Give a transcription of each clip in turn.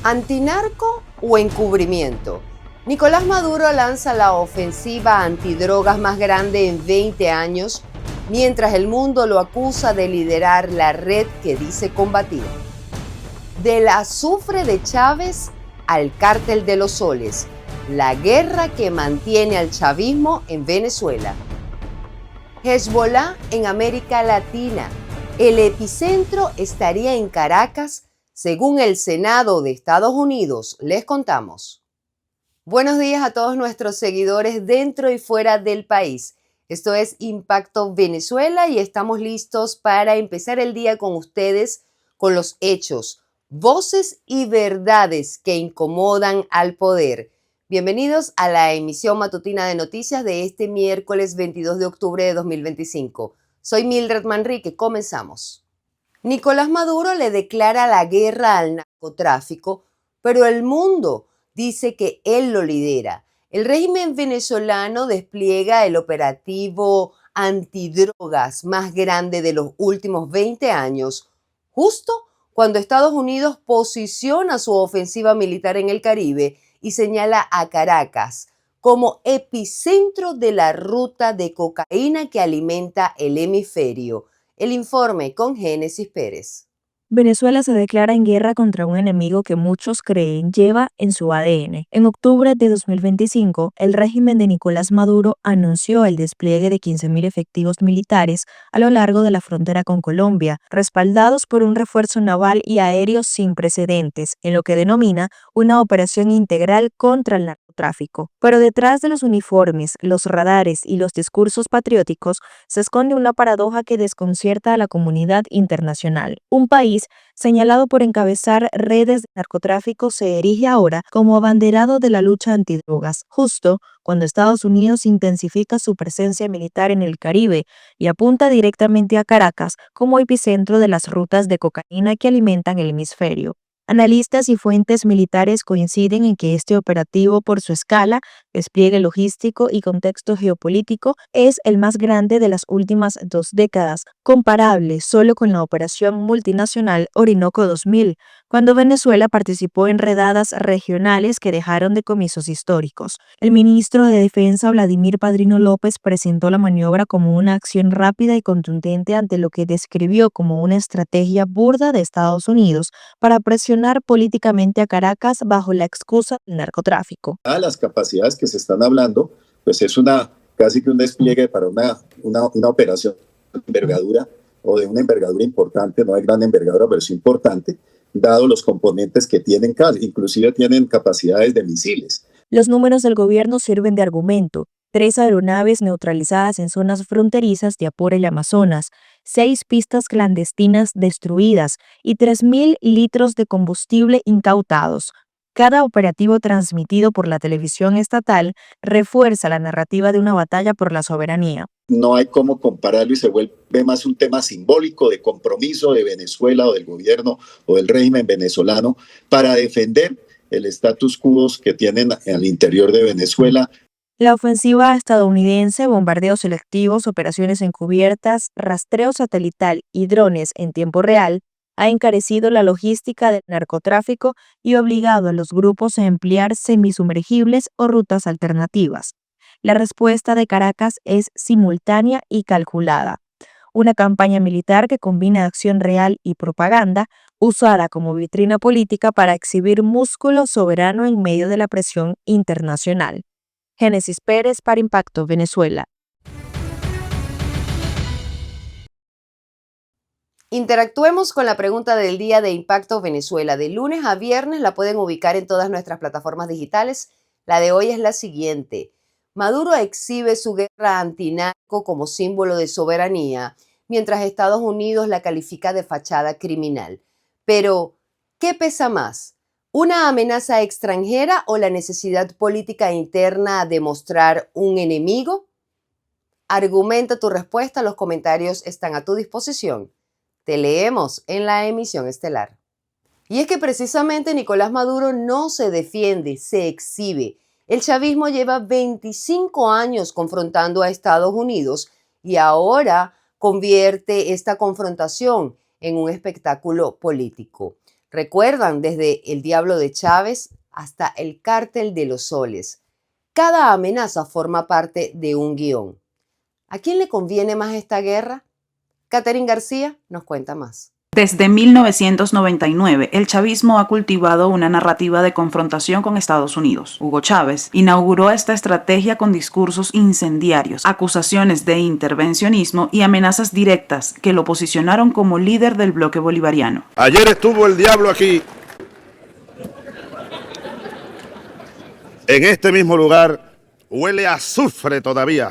¿Antinarco o encubrimiento? Nicolás Maduro lanza la ofensiva antidrogas más grande en 20 años, mientras el mundo lo acusa de liderar la red que dice combatir. Del azufre de Chávez al cártel de los soles, la guerra que mantiene al chavismo en Venezuela. Hezbollah en América Latina. El epicentro estaría en Caracas, según el Senado de Estados Unidos. Les contamos. Buenos días a todos nuestros seguidores dentro y fuera del país. Esto es Impacto Venezuela y estamos listos para empezar el día con ustedes con los hechos, voces y verdades que incomodan al poder. Bienvenidos a la emisión matutina de noticias de este miércoles 22 de octubre de 2025. Soy Mildred Manrique, comenzamos. Nicolás Maduro le declara la guerra al narcotráfico, pero el mundo dice que él lo lidera. El régimen venezolano despliega el operativo antidrogas más grande de los últimos 20 años, justo cuando Estados Unidos posiciona su ofensiva militar en el Caribe y señala a Caracas como epicentro de la ruta de cocaína que alimenta el hemisferio. El informe con Génesis Pérez. Venezuela se declara en guerra contra un enemigo que muchos creen lleva en su ADN. En octubre de 2025, el régimen de Nicolás Maduro anunció el despliegue de 15.000 efectivos militares a lo largo de la frontera con Colombia, respaldados por un refuerzo naval y aéreo sin precedentes, en lo que denomina una operación integral contra el narcotráfico. Pero detrás de los uniformes, los radares y los discursos patrióticos se esconde una paradoja que desconcierta a la comunidad internacional. Un país señalado por encabezar redes de narcotráfico se erige ahora como abanderado de la lucha antidrogas, justo cuando Estados Unidos intensifica su presencia militar en el Caribe y apunta directamente a Caracas como epicentro de las rutas de cocaína que alimentan el hemisferio. Analistas y fuentes militares coinciden en que este operativo, por su escala, despliegue logístico y contexto geopolítico, es el más grande de las últimas 2 décadas, comparable solo con la operación multinacional Orinoco 2000, cuando Venezuela participó en redadas regionales que dejaron decomisos históricos. El ministro de Defensa, Vladimir Padrino López, presentó la maniobra como una acción rápida y contundente ante lo que describió como una estrategia burda de Estados Unidos para presionar políticamente a Caracas bajo la excusa del narcotráfico. Las capacidades que se están hablando, pues es casi que un despliegue para una operación de envergadura o de una envergadura importante, no de gran envergadura, pero es importante, dado los componentes que tienen, inclusive tienen capacidades de misiles. Los números del gobierno sirven de argumento. 3 aeronaves neutralizadas en zonas fronterizas de Apure y Amazonas, 6 pistas clandestinas destruidas y 3.000 litros de combustible incautados. Cada operativo transmitido por la televisión estatal refuerza la narrativa de una batalla por la soberanía. No hay cómo compararlo y se vuelve más un tema simbólico de compromiso de Venezuela o del gobierno o del régimen venezolano para defender el status quo que tienen al interior de Venezuela. La ofensiva estadounidense, bombardeos selectivos, operaciones encubiertas, rastreo satelital y drones en tiempo real ha encarecido la logística del narcotráfico y obligado a los grupos a emplear semisumergibles o rutas alternativas. La respuesta de Caracas es simultánea y calculada. Una campaña militar que combina acción real y propaganda, usada como vitrina política para exhibir músculo soberano en medio de la presión internacional. Génesis Pérez para Impacto Venezuela. Interactuemos con la pregunta del día de Impacto Venezuela. De lunes a viernes la pueden ubicar en todas nuestras plataformas digitales. La de hoy es la siguiente. Maduro exhibe su guerra antinarco como símbolo de soberanía, mientras Estados Unidos la califica de fachada criminal. Pero, ¿qué pesa más? ¿Una amenaza extranjera o la necesidad política interna de mostrar un enemigo? Argumenta tu respuesta, los comentarios están a tu disposición. Te leemos en la emisión estelar. Y es que precisamente Nicolás Maduro no se defiende, se exhibe. El chavismo lleva 25 años confrontando a Estados Unidos y ahora convierte esta confrontación en un espectáculo político. Recuerdan, desde el Diablo de Chávez hasta el Cártel de los Soles. Cada amenaza forma parte de un guión. ¿A quién le conviene más esta guerra? Catherine García nos cuenta más. Desde 1999, el chavismo ha cultivado una narrativa de confrontación con Estados Unidos. Hugo Chávez inauguró esta estrategia con discursos incendiarios, acusaciones de intervencionismo y amenazas directas que lo posicionaron como líder del bloque bolivariano. Ayer estuvo el diablo aquí, en este mismo lugar. Huele a azufre todavía.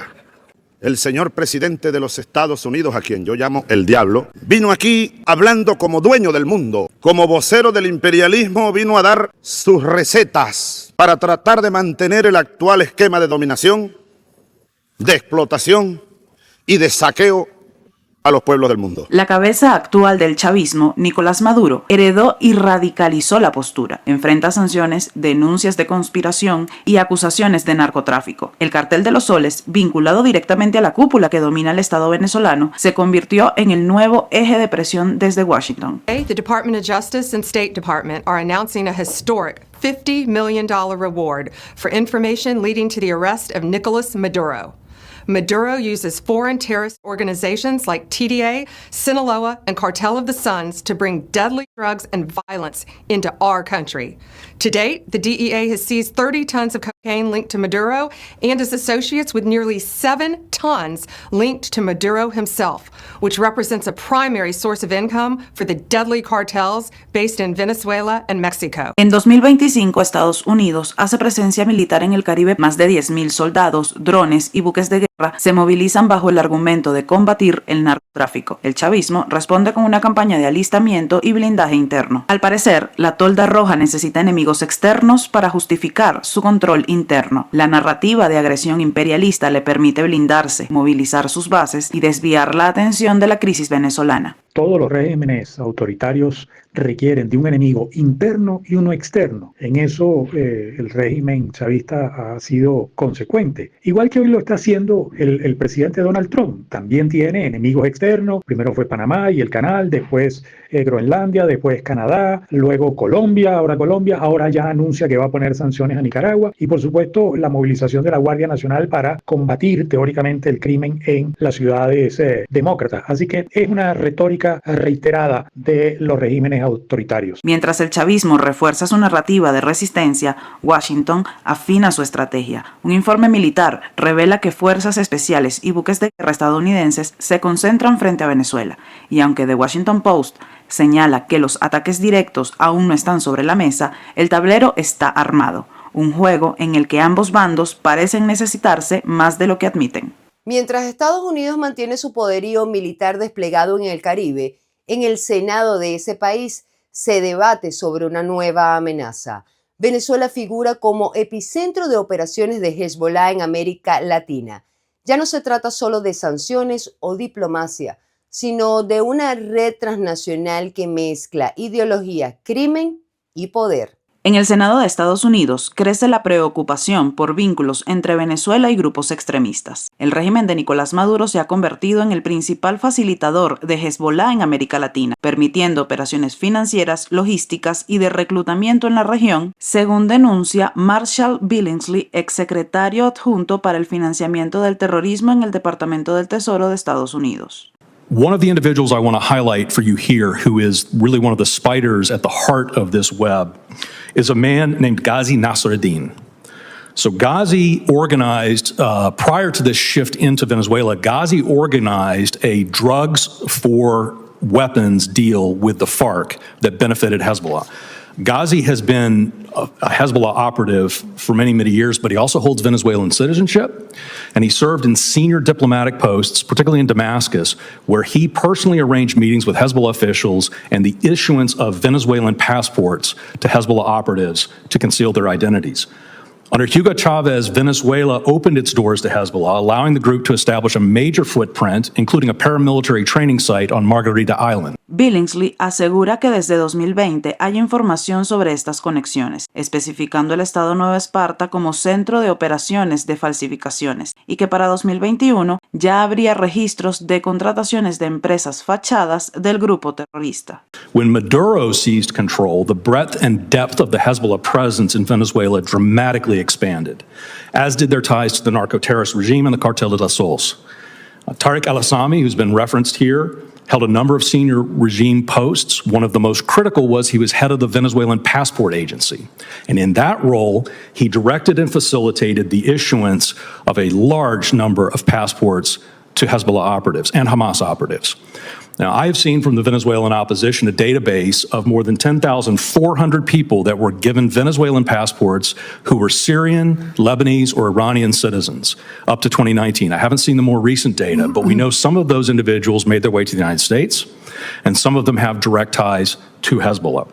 El señor presidente de los Estados Unidos, a quien yo llamo el diablo, vino aquí hablando como dueño del mundo. Como vocero del imperialismo vino a dar sus recetas para tratar de mantener el actual esquema de dominación, de explotación y de saqueo a los pueblos del mundo. La cabeza actual del chavismo, Nicolás Maduro, heredó y radicalizó la postura. Enfrenta sanciones, denuncias de conspiración y acusaciones de narcotráfico. El Cartel de los Soles, vinculado directamente a la cúpula que domina el Estado venezolano, se convirtió en el nuevo eje de presión desde Washington. The Department of Justice and State Department are announcing a historic $50 million reward for information leading to the arrest of Nicolás Maduro. Maduro uses foreign terrorist organizations like TDA, Sinaloa, and Cartel of the Suns to bring deadly drugs and violence into our country. To date, the DEA has seized 30 tons of cocaine linked to Maduro and his associates, with nearly 7 tons linked to Maduro himself, which represents a primary source of income for the deadly cartels based in Venezuela and Mexico. En 2025, Estados Unidos hace presencia militar en el Caribe. Más de 10.000 soldados, drones y buques de guerra se movilizan bajo el argumento de combatir el narcotráfico. El chavismo responde con una campaña de alistamiento y blindaje interno. Al parecer, la tolda roja necesita enemigos externos para justificar su control interno. La narrativa de agresión imperialista le permite blindarse, movilizar sus bases y desviar la atención de la crisis venezolana. Todos los regímenes autoritarios requieren de un enemigo interno y uno externo. En eso el régimen chavista ha sido consecuente. Igual que hoy lo está haciendo el presidente Donald Trump. También tiene enemigos externos. Primero fue Panamá y el Canal, después Groenlandia, después Canadá, luego Colombia, ahora ya anuncia que va a poner sanciones a Nicaragua y por supuesto la movilización de la Guardia Nacional para combatir teóricamente el crimen en las ciudades demócratas. Así que es una retórica reiterada de los regímenes autoritarios. Mientras el chavismo refuerza su narrativa de resistencia, Washington afina su estrategia. Un informe militar revela que fuerzas especiales y buques de guerra estadounidenses se concentran frente a Venezuela, y aunque The Washington Post señala que los ataques directos aún no están sobre la mesa, el tablero está armado, un juego en el que ambos bandos parecen necesitarse más de lo que admiten. Mientras Estados Unidos mantiene su poderío militar desplegado en el Caribe, en el Senado de ese país se debate sobre una nueva amenaza. Venezuela figura como epicentro de operaciones de Hezbollah en América Latina. Ya no se trata solo de sanciones o diplomacia, sino de una red transnacional que mezcla ideología, crimen y poder. En el Senado de Estados Unidos crece la preocupación por vínculos entre Venezuela y grupos extremistas. El régimen de Nicolás Maduro se ha convertido en el principal facilitador de Hezbollah en América Latina, permitiendo operaciones financieras, logísticas y de reclutamiento en la región, según denuncia Marshall Billingsley, exsecretario adjunto para el financiamiento del terrorismo en el Departamento del Tesoro de Estados Unidos. One of the individuals I want to highlight for you here, who is really one of the spiders at the heart of this web, is a man named Ghazi Nasruddin. So Ghazi organized, prior to this shift into Venezuela, Ghazi organized a drugs for weapons deal with the FARC that benefited Hezbollah. Ghazi has been a Hezbollah operative for many, many years, but he also holds Venezuelan citizenship, and he served in senior diplomatic posts, particularly in Damascus, where he personally arranged meetings with Hezbollah officials and the issuance of Venezuelan passports to Hezbollah operatives to conceal their identities. Under Hugo Chavez, Venezuela opened its doors to Hezbollah, allowing the group to establish a major footprint, including a paramilitary training site on Margarita Island. Billingsley asegura que desde 2020 hay información sobre estas conexiones, especificando el estado Nueva Esparta como centro de operaciones de falsificaciones, y que para 2021 ya habría registros de contrataciones de empresas fachadas del grupo terrorista. When Maduro seized control, the breadth and depth of the Hezbollah presence in Venezuela dramatically expanded, as did their ties to the narco-terrorist regime and the Cartel de los Soles. Tariq al-Assami, who's been referenced here, held a number of senior regime posts. One of the most critical was he was head of the Venezuelan Passport Agency. And in that role, he directed and facilitated the issuance of a large number of passports to Hezbollah operatives and Hamas operatives. Now, I have seen from the Venezuelan opposition a database of more than 10,400 people that were given Venezuelan passports who were Syrian, Lebanese, or Iranian citizens up to 2019. I haven't seen the more recent data, but we know some of those individuals made their way to the United States, and some of them have direct ties to Hezbollah.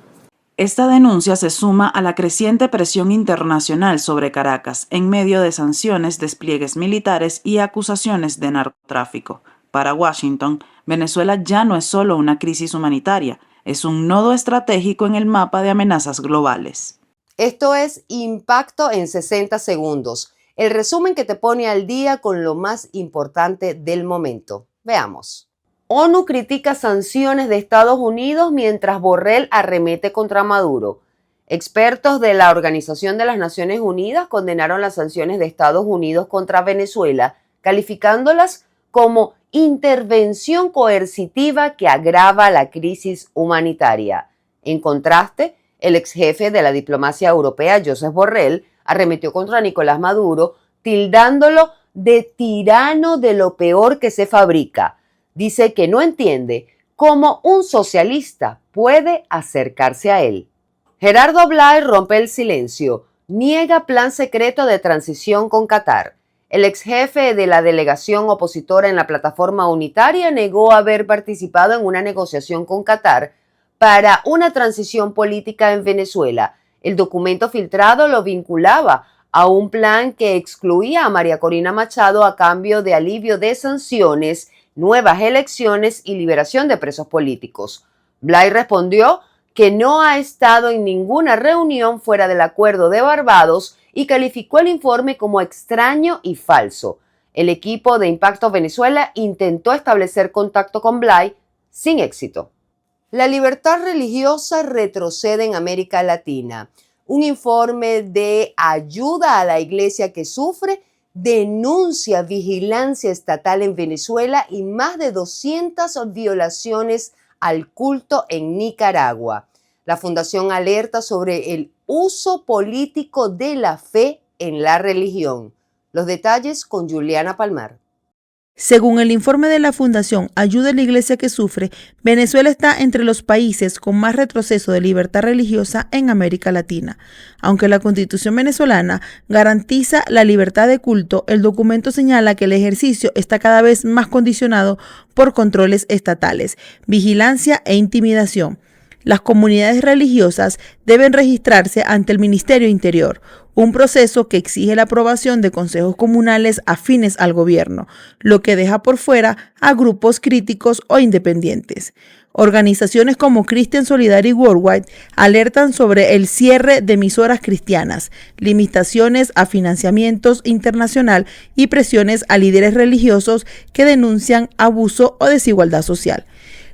Esta denuncia se suma a la creciente presión internacional sobre Caracas en medio de sanciones, despliegues militares y acusaciones de narcotráfico. Para Washington, Venezuela ya no es solo una crisis humanitaria, es un nodo estratégico en el mapa de amenazas globales. Esto es Impacto en 60 segundos, el resumen que te pone al día con lo más importante del momento. Veamos. ONU critica sanciones de Estados Unidos mientras Borrell arremete contra Maduro. Expertos de la Organización de las Naciones Unidas condenaron las sanciones de Estados Unidos contra Venezuela, calificándolas como intervención coercitiva que agrava la crisis humanitaria. En contraste, el ex jefe de la diplomacia europea, Josep Borrell, arremetió contra Nicolás Maduro, tildándolo de tirano de lo peor que se fabrica. Dice que no entiende cómo un socialista puede acercarse a él. Gerardo Blay rompe el silencio, niega plan secreto de transición con Qatar. El ex jefe de la delegación opositora en la plataforma unitaria negó haber participado en una negociación con Qatar para una transición política en Venezuela. El documento filtrado lo vinculaba a un plan que excluía a María Corina Machado a cambio de alivio de sanciones, nuevas elecciones y liberación de presos políticos. Blay respondió que no ha estado en ninguna reunión fuera del Acuerdo de Barbados y calificó el informe como extraño y falso. El equipo de Impacto Venezuela intentó establecer contacto con Blay sin éxito. La libertad religiosa retrocede en América Latina. Un informe de ayuda a la iglesia que sufre denuncia vigilancia estatal en Venezuela y más de 200 violaciones al culto en Nicaragua. La fundación alerta sobre el uso político de la fe en la religión. Los detalles con Juliana Palmar. Según el informe de la Fundación Ayuda a la Iglesia que Sufre, Venezuela está entre los países con más retroceso de libertad religiosa en América Latina. Aunque la Constitución venezolana garantiza la libertad de culto, el documento señala que el ejercicio está cada vez más condicionado por controles estatales, vigilancia e intimidación. Las comunidades religiosas deben registrarse ante el Ministerio Interior, un proceso que exige la aprobación de consejos comunales afines al gobierno, lo que deja por fuera a grupos críticos o independientes. Organizaciones como Christian Solidarity Worldwide alertan sobre el cierre de emisoras cristianas, limitaciones a financiamientos internacional y presiones a líderes religiosos que denuncian abuso o desigualdad social.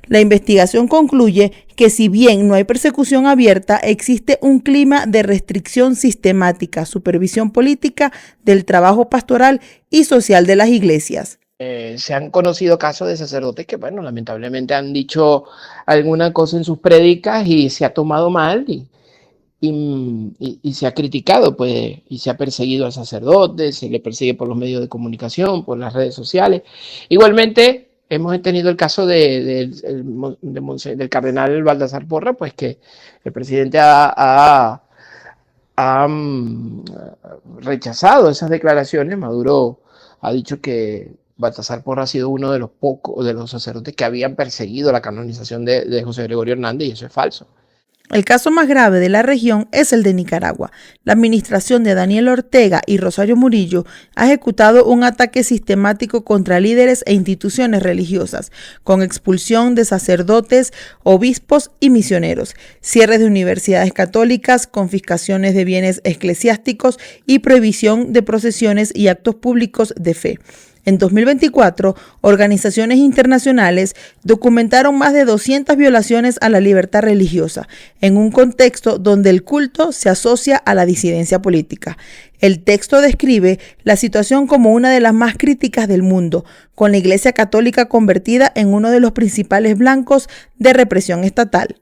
La investigación concluye que si bien no hay persecución abierta, existe un clima de restricción sistemática, supervisión política del trabajo pastoral y social de las iglesias. Se han conocido casos de sacerdotes que, bueno, lamentablemente han dicho alguna cosa en sus prédicas y se ha tomado mal y se ha criticado, pues, y se ha perseguido al sacerdote, se le persigue por los medios de comunicación, por las redes sociales. Igualmente, hemos tenido el caso del cardenal Baltasar Porra, pues que el presidente ha rechazado esas declaraciones. Maduro ha dicho que Baltasar Porra ha sido uno de los pocos de los sacerdotes que habían perseguido la canonización de José Gregorio Hernández, y eso es falso. El caso más grave de la región es el de Nicaragua. La administración de Daniel Ortega y Rosario Murillo ha ejecutado un ataque sistemático contra líderes e instituciones religiosas, con expulsión de sacerdotes, obispos y misioneros, cierres de universidades católicas, confiscaciones de bienes eclesiásticos y prohibición de procesiones y actos públicos de fe. En 2024, organizaciones internacionales documentaron más de 200 violaciones a la libertad religiosa, en un contexto donde el culto se asocia a la disidencia política. El texto describe la situación como una de las más críticas del mundo, con la Iglesia Católica convertida en uno de los principales blancos de represión estatal.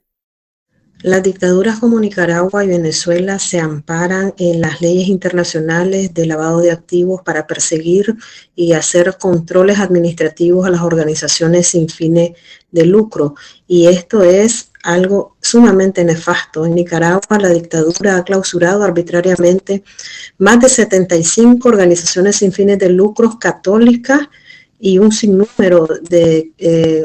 Las dictaduras como Nicaragua y Venezuela se amparan en las leyes internacionales de lavado de activos para perseguir y hacer controles administrativos a las organizaciones sin fines de lucro. Y esto es algo sumamente nefasto. En Nicaragua, la dictadura ha clausurado arbitrariamente más de 75 organizaciones sin fines de lucro católicas y un sinnúmero de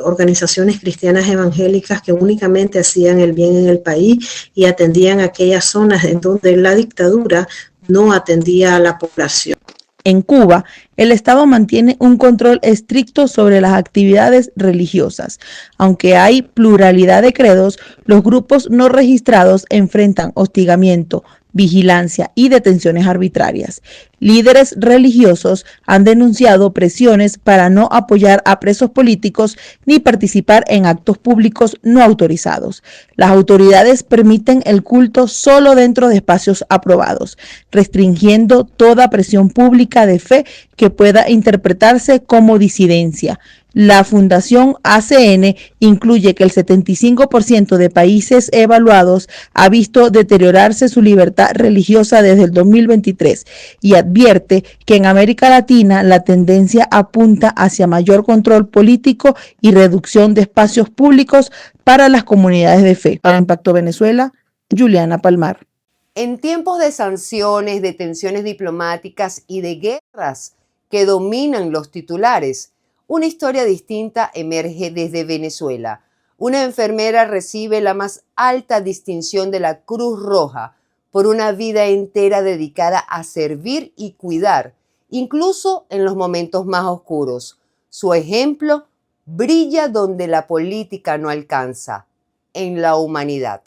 organizaciones cristianas evangélicas que únicamente hacían el bien en el país y atendían aquellas zonas en donde la dictadura no atendía a la población. En Cuba, el Estado mantiene un control estricto sobre las actividades religiosas. Aunque hay pluralidad de credos, los grupos no registrados enfrentan hostigamiento, vigilancia y detenciones arbitrarias. Líderes religiosos han denunciado presiones para no apoyar a presos políticos ni participar en actos públicos no autorizados. Las autoridades permiten el culto solo dentro de espacios aprobados, restringiendo toda presión pública de fe que pueda interpretarse como disidencia. La Fundación ACN incluye que el 75% de países evaluados ha visto deteriorarse su libertad religiosa desde el 2023 y advierte que en América Latina la tendencia apunta hacia mayor control político y reducción de espacios públicos para las comunidades de fe. Para Impacto Venezuela, Juliana Palmar. En tiempos de sanciones, de tensiones diplomáticas y de guerras que dominan los titulares, una historia distinta emerge desde Venezuela. Una enfermera recibe la más alta distinción de la Cruz Roja por una vida entera dedicada a servir y cuidar, incluso en los momentos más oscuros. Su ejemplo brilla donde la política no alcanza, en la humanidad.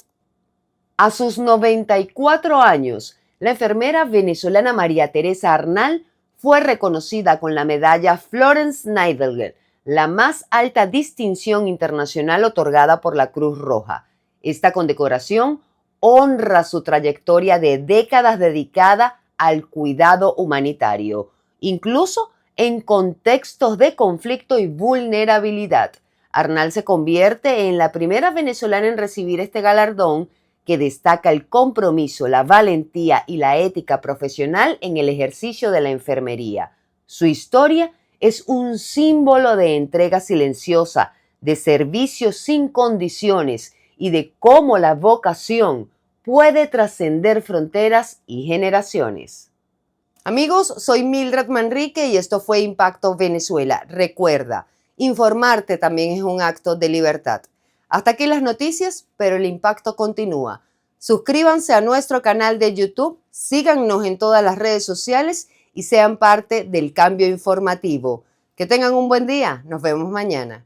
A sus 94 años, la enfermera venezolana María Teresa Arnal fue reconocida con la medalla Florence Nightingale, la más alta distinción internacional otorgada por la Cruz Roja. Esta condecoración honra su trayectoria de décadas dedicada al cuidado humanitario, incluso en contextos de conflicto y vulnerabilidad. Arnal se convierte en la primera venezolana en recibir este galardón, que destaca el compromiso, la valentía y la ética profesional en el ejercicio de la enfermería. Su historia es un símbolo de entrega silenciosa, de servicio sin condiciones y de cómo la vocación puede trascender fronteras y generaciones. Amigos, soy Mildred Manrique y esto fue Impacto Venezuela. Recuerda, informarte también es un acto de libertad. Hasta aquí las noticias, pero el impacto continúa. Suscríbanse a nuestro canal de YouTube, síganos en todas las redes sociales y sean parte del cambio informativo. Que tengan un buen día. Nos vemos mañana.